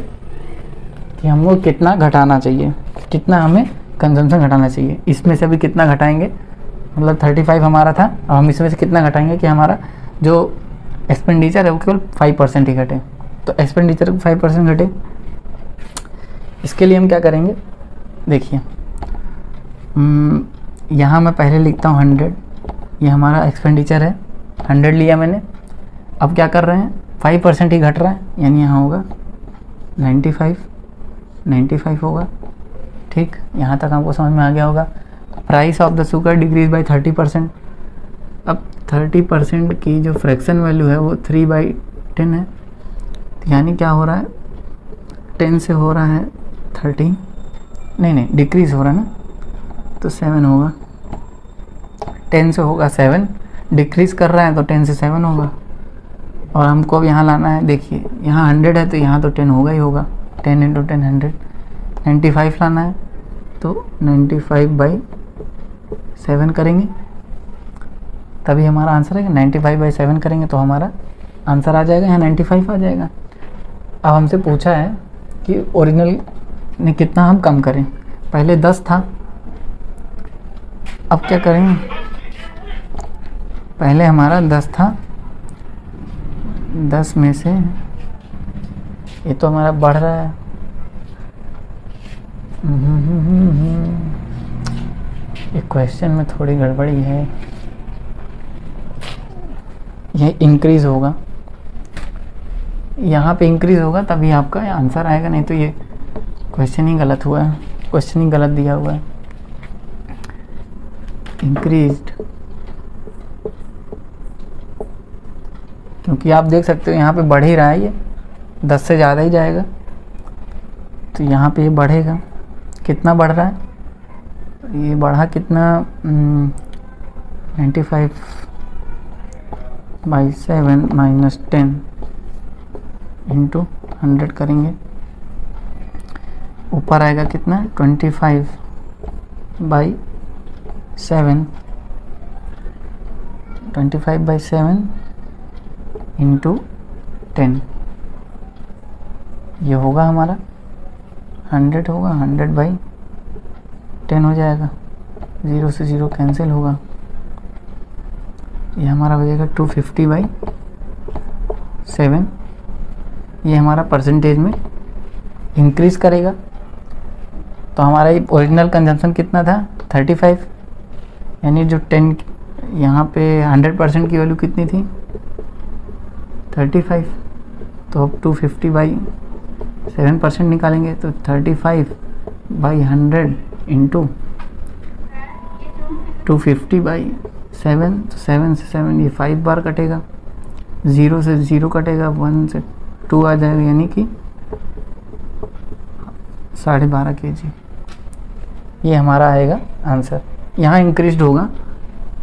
कि हमको कितना घटाना चाहिए, कितना हमें कंजम्पशन घटाना चाहिए। इसमें से अभी कितना घटाएंगे, मतलब 35 हमारा था, और हम इसमें से कितना घटाएंगे कि हमारा जो एक्सपेंडिचर है वो केवल 5% ही घटे। तो एक्सपेंडिचर 5% घटे, इसके लिए हम क्या करेंगे, देखिए यहाँ मैं पहले लिखता हूँ 100, ये हमारा एक्सपेंडिचर है, 100 लिया मैंने। अब क्या कर रहे हैं, 5% ही घट रहा है, यानी यहाँ होगा 95 होगा। ठीक, यहाँ तक हमको समझ में आ गया होगा। Price of the sugar decrease by 30%। अब 30% की जो फ्रैक्शन वैल्यू है वो 3/10 है, यानी क्या हो रहा है, 10 से हो रहा है 13, नहीं डिक्रीज़ हो रहा है ना, तो 7 होगा। 10 से होगा 7, डिक्रीज़ कर रहा है तो 10 से 7 होगा। और हमको अब यहाँ लाना है, देखिए यहाँ 100 है तो यहाँ तो 10 होगा ही होगा, 10 × 10 100। 95 लाना है तो 95/10 7 करेंगे तभी हमारा आंसर है। 95/7 करेंगे तो हमारा आंसर आ जाएगा, यहाँ 95 आ जाएगा। अब हमसे पूछा है कि ओरिजिनल ने कितना हम कम करें। पहले 10 था, अब क्या करेंगे, पहले हमारा 10 था, 10 में से ये तो हमारा बढ़ रहा है, ये क्वेश्चन में थोड़ी गड़बड़ी है, ये इंक्रीज होगा, यहाँ पे इंक्रीज होगा तभी आपका आंसर आएगा, नहीं तो ये क्वेश्चन ही गलत हुआ है, क्वेश्चन ही गलत दिया हुआ है। इंक्रीज्ड, क्योंकि आप देख सकते हो यहाँ पे बढ़ ही रहा है, ये 10 से ज़्यादा ही जाएगा, तो यहाँ पे ये बढ़ेगा। कितना बढ़ रहा है, ये बढ़ा कितना, 95/7 -10 इंटू 100 करेंगे, ऊपर आएगा कितना, 25/7 इंटू 10, ये होगा हमारा 100 होगा, 100/10 हो जाएगा, 0 से 0 कैंसिल होगा, ये हमारा हो जाएगा 250/7। ये हमारा परसेंटेज में इंक्रीज करेगा, तो हमारा ये ओरिजिनल कंजम्पशन कितना था, 35, यानी जो 10 यहाँ पे 100% की वैल्यू कितनी थी, 35, तो अब 250/7% निकालेंगे, तो 35/100 इंटू 250/7, तो 7 से 7 ये 5 बार कटेगा, 0 से 0 कटेगा, 1 से 2 आ जाएगा, यानी कि 12.5 kg, ये हमारा आएगा आंसर। यहाँ इंक्रीज होगा,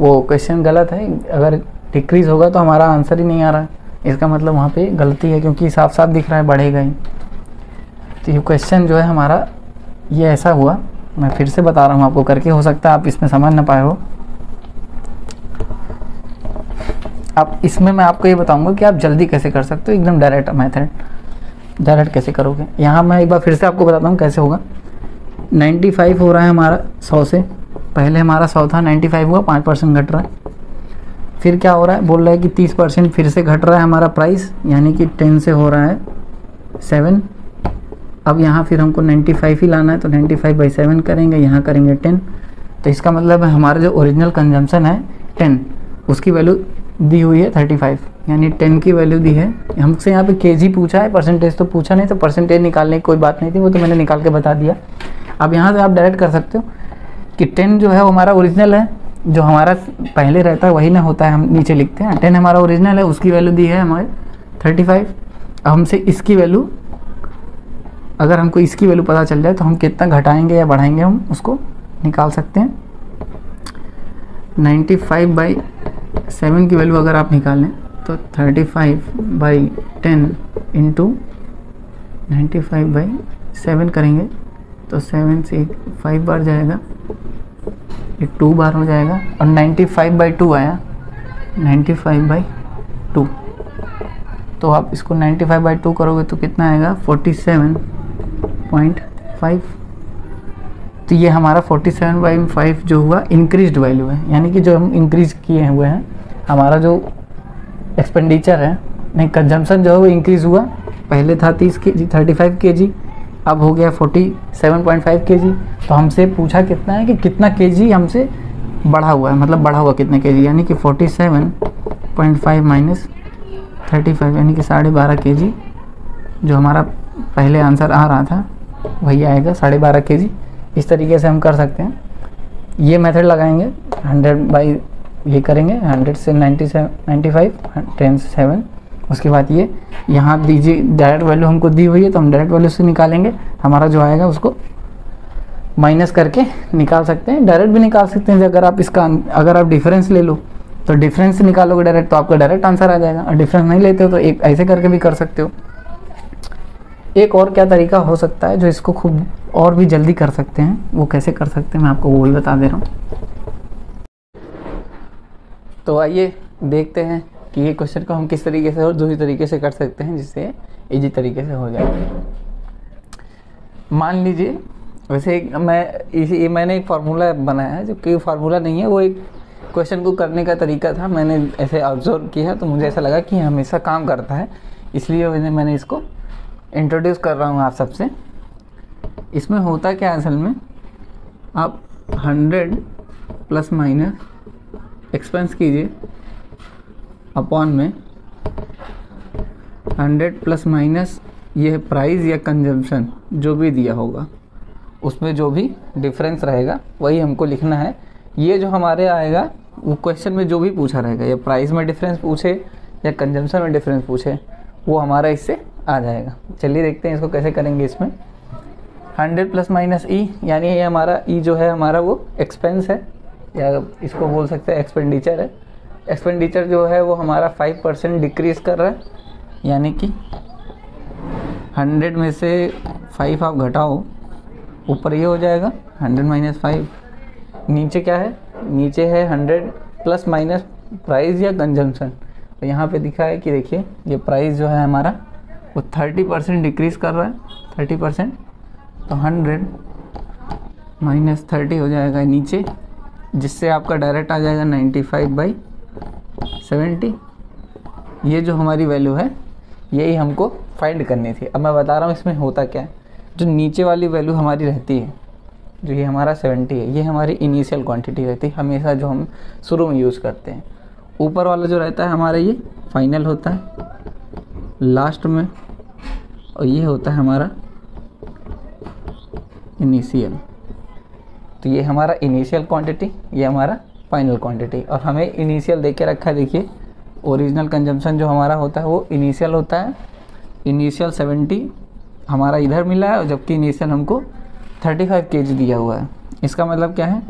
वो क्वेश्चन गलत है, अगर डिक्रीज होगा तो हमारा आंसर ही नहीं आ रहा है, इसका मतलब वहाँ पे गलती है, क्योंकि साफ साफ दिख रहा है बढ़ेगा ही। तो ये क्वेश्चन जो है हमारा ये ऐसा हुआ, मैं फिर से बता रहा हूँ आपको करके, हो सकता है आप इसमें समझ ना पाए हो। अब इसमें मैं आपको ये बताऊंगा कि आप जल्दी कैसे कर सकते हो, एकदम डायरेक्ट मेथड, डायरेक्ट कैसे करोगे। यहाँ मैं एक बार फिर से आपको बताता हूँ कैसे होगा। 95 हो रहा है हमारा 100 से, पहले हमारा 100 था, 95 हुआ, 5% घट रहा है। फिर क्या हो रहा है, बोल रहा है कि 30% फिर से घट रहा है हमारा प्राइस, यानी कि 10 से हो रहा है 7। अब यहाँ फिर हमको 95 ही लाना है, तो 95/7 करेंगे, यहाँ करेंगे 10, तो इसका मतलब है हमारा जो ओरिजिनल कंजम्पशन है 10, उसकी वैल्यू दी हुई है 35, यानी 10 की वैल्यू दी है। हमसे यहाँ पे केजी पूछा है, परसेंटेज तो पूछा नहीं, तो परसेंटेज निकालने की कोई बात नहीं थी, वो तो मैंने निकाल के बता दिया। अब यहाँ से आप डायरेक्ट कर सकते हो कि 10 जो है वो हमारा ओरिजिनल है, जो हमारा पहले रहता है वही ना होता है, हम नीचे लिखते हैं 10 हमारा ओरिजिनल है, उसकी वैल्यू दी है हमारे 35। अब हमसे इसकी वैल्यू, अगर हमको इसकी वैल्यू पता चल जाए तो हम कितना घटाएंगे या बढ़ाएंगे हम उसको निकाल सकते हैं। 95/7 की वैल्यू अगर आप निकालें तो 35/10 इंटू 95/7 करेंगे, तो 7 से 5 बार जाएगा, ये 2 बार हो जाएगा, और 95/2 आया, 95/2, तो आप इसको 95/2 करोगे तो कितना आएगा, 47.5। तो ये हमारा 47/5 जो हुआ इंक्रीज्ड वैल्यू है, यानी कि जो हम इंक्रीज किए हुए हैं, हमारा जो एक्सपेंडिचर है, नहीं कंजम्पशन जो है वो इंक्रीज़ हुआ, पहले था 30 kg 35 kg, अब हो गया 47.5 kg। तो हमसे पूछा कितना है कि कितना kg हमसे बढ़ा हुआ है, मतलब बढ़ा हुआ कितने kg, यानी कि 47.5 माइनस 35, यानी कि 12.5 kg, जो हमारा पहले आंसर आ रहा था वही आएगा 12.5 kg। इस तरीके से हम कर सकते हैं, ये मेथड लगाएंगे, 100 ये करेंगे 100 से 95, 10 से 7, उसके बाद ये यहाँ दीजिए, डायरेक्ट वैल्यू हमको दी हुई है तो हम डायरेक्ट वैल्यू से निकालेंगे, हमारा जो आएगा उसको माइनस करके निकाल सकते हैं, डायरेक्ट भी निकाल सकते हैं। अगर आप डिफरेंस ले लो तो डिफरेंस निकालोगे डायरेक्ट, तो आपका डायरेक्ट आंसर आ जाएगा, और डिफरेंस नहीं लेते हो तो एक ऐसे करके भी कर सकते हो। एक और क्या तरीका हो सकता है जो इसको खूब और भी जल्दी कर सकते हैं, वो कैसे कर सकते हैं मैं आपको वो भी बता दे रहा हूँ। तो आइए देखते हैं कि ये क्वेश्चन को हम किस तरीके से और दूसरी तरीके से कर सकते हैं जिससे इजी तरीके से हो जाए। मान लीजिए वैसे मैंने एक फार्मूला बनाया है, जो कि फार्मूला नहीं है, वो एक क्वेश्चन को करने का तरीका था। मैंने ऐसे ऑब्जर्व किया तो मुझे ऐसा लगा कि हमेशा काम करता है, इसलिए मैंने इसको इंट्रोड्यूस कर रहा हूँ आप सबसे। इसमें होता क्या है असल में, आप 100 प्लस माइनस एक्सपेंस कीजिए अपॉन में 100 प्लस माइनस ये प्राइस या कंजम्पशन जो भी दिया होगा उसमें जो भी डिफरेंस रहेगा वही हमको लिखना है। ये जो हमारे आएगा वो क्वेश्चन में जो भी पूछा रहेगा, या प्राइस में डिफरेंस पूछे या कंजम्पशन में डिफरेंस पूछे, वो हमारा इससे आ जाएगा। चलिए देखते हैं इसको कैसे करेंगे। इसमें 100 प्लस माइनस ई, यानी ये हमारा ई जो है हमारा वो एक्सपेंस है, या इसको बोल सकते हैं एक्सपेंडिचर है। एक्सपेंडिचर जो है वो हमारा 5% डिक्रीज़ कर रहा है, यानी कि 100 में से 5 आप घटाओ, ऊपर ये हो जाएगा 100 माइनस 5। नीचे क्या है, नीचे है 100 प्लस माइनस प्राइस या कंजम्पशन। तो यहाँ पे दिखा है कि देखिए ये प्राइस जो है हमारा वो 30% डिक्रीज़ कर रहा है, 30%। तो 100 माइनस 30 हो जाएगा नीचे, जिससे आपका डायरेक्ट आ जाएगा 95/70। ये जो हमारी वैल्यू है यही हमको फाइंड करनी थी। अब मैं बता रहा हूँ इसमें होता क्या है। जो नीचे वाली वैल्यू हमारी रहती है, जो ये हमारा 70 है, ये हमारी इनिशियल क्वांटिटी रहती है हमेशा, जो हम शुरू में यूज़ करते हैं। ऊपर वाला जो रहता है हमारा ये फाइनल होता है लास्ट में, और ये होता है हमारा इनिशियल। तो ये हमारा इनिशियल क्वांटिटी, ये हमारा फाइनल क्वांटिटी। और हमें इनिशियल दे के रखा है, देखिए ओरिजिनल कंजम्पशन जो हमारा होता है वो इनिशियल होता है। इनिशियल 70 हमारा इधर मिला है, और जबकि इनिशियल हमको 35 kg दिया हुआ है। इसका मतलब क्या है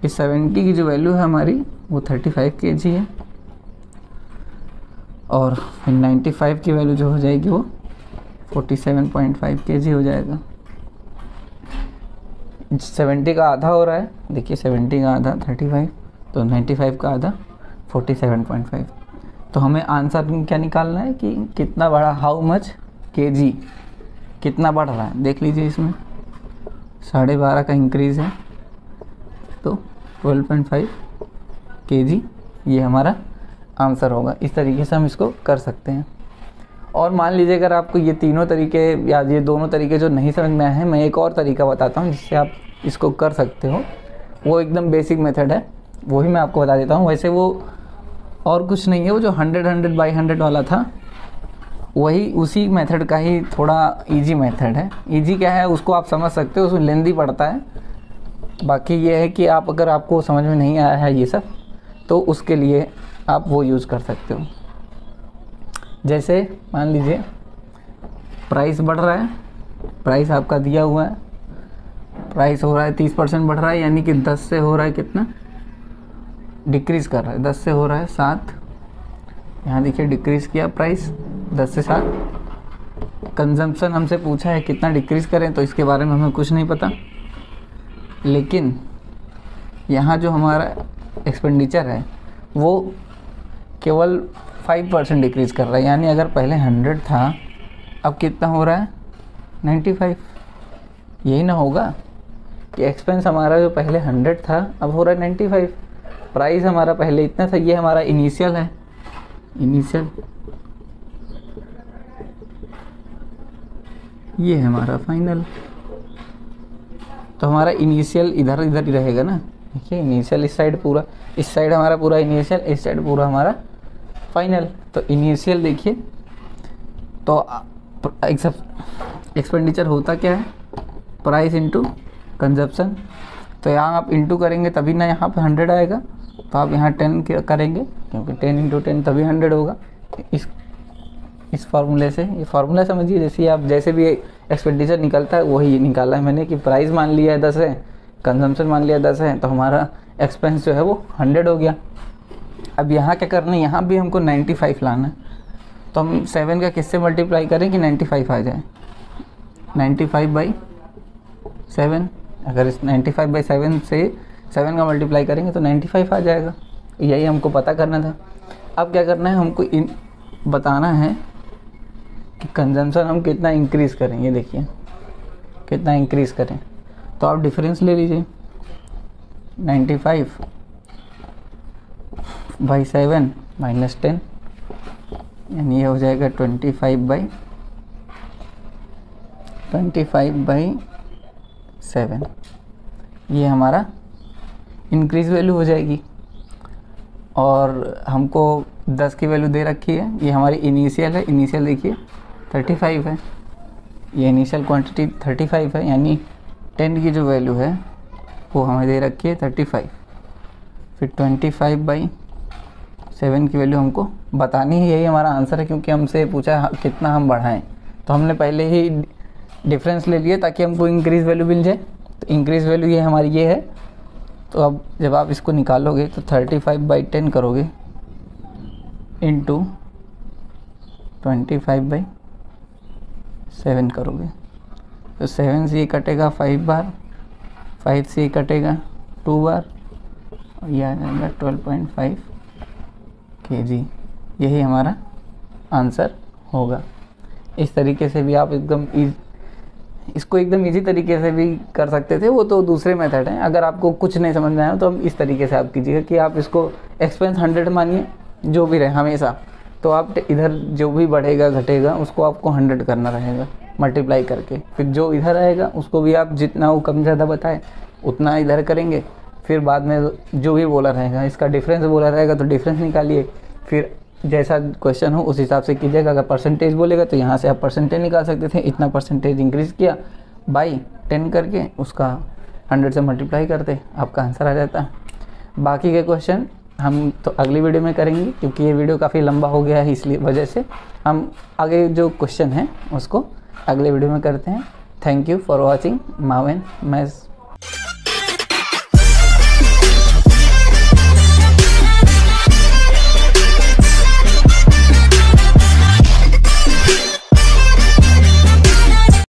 कि 70 की जो वैल्यू है हमारी वो 35 kg है, और 95 की वैल्यू जो हो जाएगी वो 47.5 kg हो जाएगा। 70 का आधा हो रहा है, देखिए 70 का आधा 35, तो 95 का आधा 47.5। तो हमें आंसर क्या निकालना है कि कितना बढ़ा, हाउ मच kg, कितना बढ़ रहा है। देख लीजिए इसमें 12.5 का इंक्रीज़ है, तो 12.5 kg ये हमारा आंसर होगा। इस तरीके से हम इसको कर सकते हैं। और मान लीजिए अगर आपको ये तीनों तरीके या ये दोनों तरीके जो नहीं समझ में आए हैं, मैं एक और तरीका बताता हूँ जिससे आप इसको कर सकते हो। वो एकदम बेसिक मेथड है, वही मैं आपको बता देता हूँ। वैसे वो और कुछ नहीं है, वो जो 100 बाई 100 वाला था वही उसी मेथड का ही थोड़ा इजी मेथड है। इजी क्या है उसको आप समझ सकते हो, उसमें लेंदी पड़ता है। बाकी ये है कि आप अगर आपको समझ में नहीं आया है ये सब, तो उसके लिए आप वो यूज़ कर सकते हो। जैसे मान लीजिए प्राइस बढ़ रहा है, प्राइस आपका दिया हुआ है, प्राइस हो रहा है 30% बढ़ रहा है, यानी कि 10 से हो रहा है कितना, डिक्रीज़ कर रहा है, 10 से हो रहा है 7। यहाँ देखिए डिक्रीज़ किया प्राइस 10 से 7। कंजम्पशन हमसे पूछा है कितना डिक्रीज़ करें, तो इसके बारे में हमें कुछ नहीं पता। लेकिन यहाँ जो हमारा एक्सपेंडिचर है वो केवल 5% डिक्रीज़ कर रहा है, यानी अगर पहले 100 था अब कितना हो रहा है 95। यही ना होगा कि एक्सपेंस हमारा जो पहले 100 था अब हो रहा है 95। प्राइस हमारा पहले इतना था, ये हमारा इनिशियल है, इनिशियल, ये है हमारा फाइनल। तो हमारा इनिशियल इधर इधर ही रहेगा ना, देखिए इनिशियल इस साइड पूरा, इस साइड हमारा पूरा इनिशियल, इस साइड पूरा हमारा फाइनल। तो इनिशियल देखिए, तो एक्सपेंडिचर होता क्या है, प्राइस इंटू कंजप्शन। तो यहाँ आप इंटू करेंगे तभी ना यहाँ पे 100 आएगा, तो आप यहाँ 10 करेंगे, क्योंकि 10 इंटू 10 तभी 100 होगा। इस फार्मूले से, ये फार्मूला समझिए, जैसे आप जैसे भी एक्सपेंडिचर निकलता है वही निकाला है मैंने, कि प्राइस मान लिया है 10 है, कंजम्पशन मान लिया 10 है, तो हमारा एक्सपेंस जो है वो 100 हो गया। अब यहाँ क्या करना है, यहाँ भी हमको 95 लाना है। तो हम 7 का किससे मल्टीप्लाई करें कि 95 आ जाए, 95/7। अगर इस 95/7 से 7 का मल्टीप्लाई करेंगे तो 95 आ जाएगा। यही हमको पता करना था। अब क्या करना है, हमको बताना है कि कंजम्पशन हम कितना इंक्रीज़ करें। ये देखिए कितना इंक्रीज़ करें, तो आप डिफरेंस ले लीजिए 95/7 माइनस 10, यानी ये हो जाएगा 25/7। ये हमारा इंक्रीज वैल्यू हो जाएगी। और हमको 10 की वैल्यू दे रखी है, ये हमारी इनिशियल है। इनिशियल देखिए 35 है, ये इनिशियल क्वांटिटी 35 है, यानी 10 की जो वैल्यू है वो हमें दे रखी है 35। फिर 25/7 की वैल्यू हमको बतानी है, यही हमारा आंसर है, क्योंकि हमसे पूछा कितना हम बढ़ाएं। तो हमने पहले ही डिफरेंस ले लिए ताकि हमको इंक्रीज वैल्यू मिल जाए। तो इंक्रीज वैल्यू ये हमारी ये है। तो अब जब आप इसको निकालोगे तो 35/10 करोगे इंटू 25/7 करोगे, तो 7 से ये कटेगा 5 बार, 5 से ये कटेगा 2 बार, और ये आ जाएगा 12.5 kg। यही हमारा आंसर होगा। इस तरीके से भी आप इसको एकदम इजी तरीके से भी कर सकते थे, वो तो दूसरे मेथड हैं। अगर आपको कुछ नहीं समझ में आया तो अब इस तरीके से आप कीजिएगा कि आप इसको एक्सपेंस 100 मानिए, जो भी रहे हमेशा, तो आप इधर जो भी बढ़ेगा घटेगा उसको आपको 100 करना रहेगा मल्टीप्लाई करके। फिर जो इधर आएगा उसको भी आप जितना वो कम ज़्यादा बताए उतना इधर करेंगे। फिर बाद में जो भी बोला रहेगा, इसका डिफरेंस बोला रहेगा तो डिफरेंस निकालिए। फिर जैसा क्वेश्चन हो उस हिसाब से कीजिएगा। अगर परसेंटेज बोलेगा तो यहाँ से आप परसेंटेज निकाल सकते थे, इतना परसेंटेज इंक्रीज़ किया बाई 10 करके, उसका 100 से मल्टीप्लाई करते, आपका आंसर आ जाता। बाकी के क्वेश्चन हम तो अगली वीडियो में करेंगे, क्योंकि ये वीडियो काफ़ी लंबा हो गया है, इसलिए वजह से हम आगे जो क्वेश्चन है उसको अगले वीडियो में करते हैं। Thank you for watching Maven maths.